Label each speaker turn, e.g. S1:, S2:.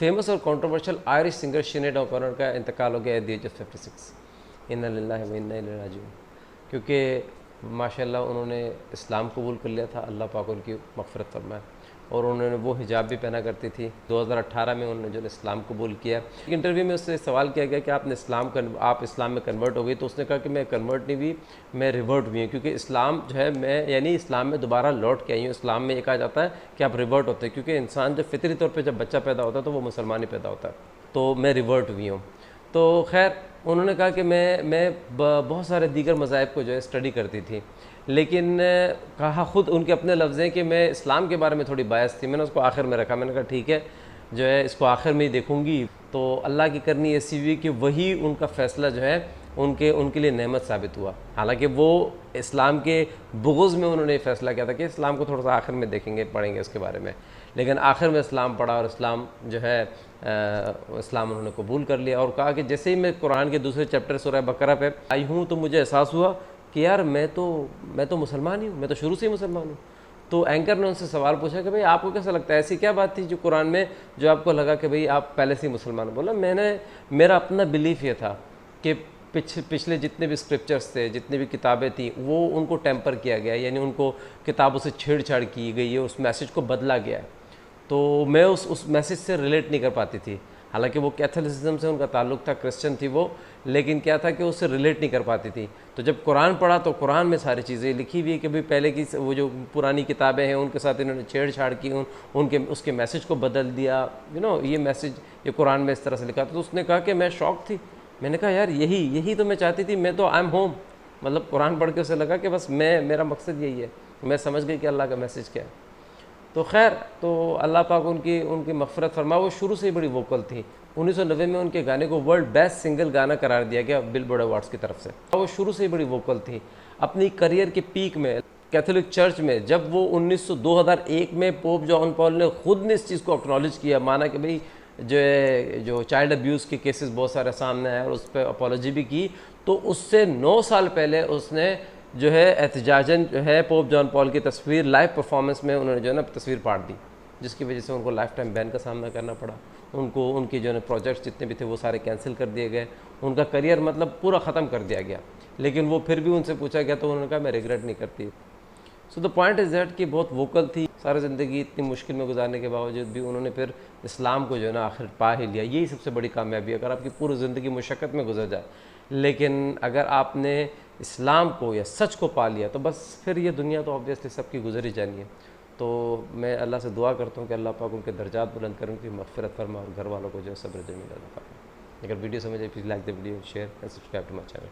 S1: Famous और controversial Irish singer synod O'Connor का इंतकाल हो गया एट द एज ऑफ 56। इन्ना लिल्लाहि व इन्ना इलैहि राजिऊन। क्योंकि माशाल्लाह उन्होंने इस्लाम कबूल कर लिया था, अल्लाह पाक उनकी मग़फ़िरत फरमाए। और उन्होंने वो हिजाब भी पहना करती थी। 2018 में उन्होंने जो इस्लाम कबूल किया। एक इंटरव्यू में उससे सवाल किया गया कि आप इस्लाम में कन्वर्ट हो गई, तो उसने कहा कि मैं कन्वर्ट नहीं हुई, मैं रिवर्ट हुई हूँ। क्योंकि इस्लाम जो है, मैं यानी इस्लाम में दोबारा लौट के आई हूँ। इस्लाम में ये कहा जाता है कि आप रिवर्ट होते हैं, क्योंकि इंसान जो फितरी तौर पर जब बच्चा पैदा होता है तो वो मुसलमान ही पैदा होता है। तो मैं रिवर्ट हुई हूँ। तो खैर उन्होंने कहा कि मैं बहुत सारे दीगर मज़ाहिब को जो है स्टडी करती थी, लेकिन कहा खुद उनके अपने लफ्ज़ हैं कि मैं इस्लाम के बारे में थोड़ी बायस थी। मैंने उसको आखिर में रखा। मैंने कहा ठीक है, जो है इसको आखिर में ही देखूँगी। तो अल्लाह की करनी ऐसी हुई कि वही उनका फ़ैसला जो है उनके लिए नेमत साबित हुआ। हालांकि वो इस्लाम के बुग़्ज़ में उन्होंने फ़ैसला किया था कि इस्लाम को थोड़ा सा आखिर में देखेंगे, पढ़ेंगे उसके बारे में, लेकिन आखिर में इस्लाम पढ़ा और इस्लाम जो है इस्लाम उन्होंने कबूल कर लिया। और कहा कि जैसे ही मैं कुरान के दूसरे चैप्टर सूरह बकरा पे आई हूँ तो मुझे एहसास हुआ कि यार मैं तो मुसलमान ही हूँ, मैं तो शुरू से ही मुसलमान हूँ। तो एंकर ने उनसे सवाल पूछा कि भाई आपको कैसा लगता है, ऐसी क्या बात थी जो कुरान में जो आपको लगा कि भाई आप पहले से ही मुसलमान हो? बोला मेरा अपना बिलीफ ये था कि पिछले जितने भी स्क्रिप्चर्स थे, जितनी भी किताबें थी, वो उनको टेम्पर किया गया, यानी उनको किताबों से छेड़छाड़ की गई है, उस मैसेज को बदला गया है। तो मैं उस मैसेज से रिलेट नहीं कर पाती थी। हालांकि वो कैथोलिसिज्म से उनका ताल्लुक़ था, क्रिश्चियन थी वो, लेकिन क्या था कि उससे रिलेट नहीं कर पाती थी। तो जब कुरान पढ़ा तो कुरान में सारी चीज़ें लिखी हुई है कि भाई पहले की वो जो पुरानी किताबें हैं उनके साथ इन्होंने छेड़छाड़ की, उनके उसके मैसेज को बदल दिया। ये मैसेज ये कुरान में इस तरह से लिखा था। तो उसने कहा कि मैं शौक थी। मैंने कहा यार यही तो मैं चाहती थी। मैं तो आई एम होम, मतलब कुरान पढ़ के उसे लगा कि बस मेरा मकसद यही है। मैं समझ गई कि अल्लाह का मैसेज क्या है। तो खैर, तो अल्लाह पाक उनकी मग़फ़िरत फरमा। वो शुरू से ही बड़ी वोकल थी। 1990 में उनके गाने को वर्ल्ड बेस्ट सिंगल गाना करार दिया गया बिलबोर्ड अवार्ड्स की तरफ से। वो शुरू से ही बड़ी वोकल थी। अपनी करियर के पीक में कैथोलिक चर्च में जब वो 2001 में पोप जॉन पॉल ने खुद ने इस चीज़ को एक्नॉलेज किया, माना कि भाई जो चाइल्ड अब्यूज़ के केसेस बहुत सारे सामने आए और उस पर अपॉलॉजी भी की, तो उससे 9 साल पहले उसने जो है एहतजाजन जो है पोप जॉन पॉल की तस्वीर लाइव परफॉर्मेंस में उन्होंने जो है ना तस्वीर फाड़ दी, जिसकी वजह से उनको लाइफ टाइम बैन का सामना करना पड़ा। उनके जो है प्रोजेक्ट्स जितने भी थे वो सारे कैंसिल कर दिए गए। उनका करियर मतलब पूरा ख़त्म कर दिया गया। लेकिन वो फिर भी उनसे पूछा गया तो उन्होंने कहा मैं रिग्रेट नहीं करती। So the point is that कि बहुत वोकल थी। सारी ज़िंदगी इतनी मुश्किल में गुजारने के बावजूद भी उन्होंने फिर इस्लाम को जो है ना आखिर पा ही लिया। यही सबसे बड़ी कामयाबी है। अगर आपकी पूरी ज़िंदगी मुशक्क़त में गुजर जाए, लेकिन अगर आपने इस्लाम को या सच को पा लिया तो बस फिर ये दुनिया तो ऑब्वियसली सबकी गुजर ही जानी है। तो मैं अल्लाह से दुआ करता हूँ कि अल्लाह पाक उनके दर्जात बुलंद करें, उनकी मग़फ़िरत फरमा और घर वालों को जो है सब्र जमील अता फरमा। अगर वीडियो समझ आए please like the video, share and subscribe to my channel.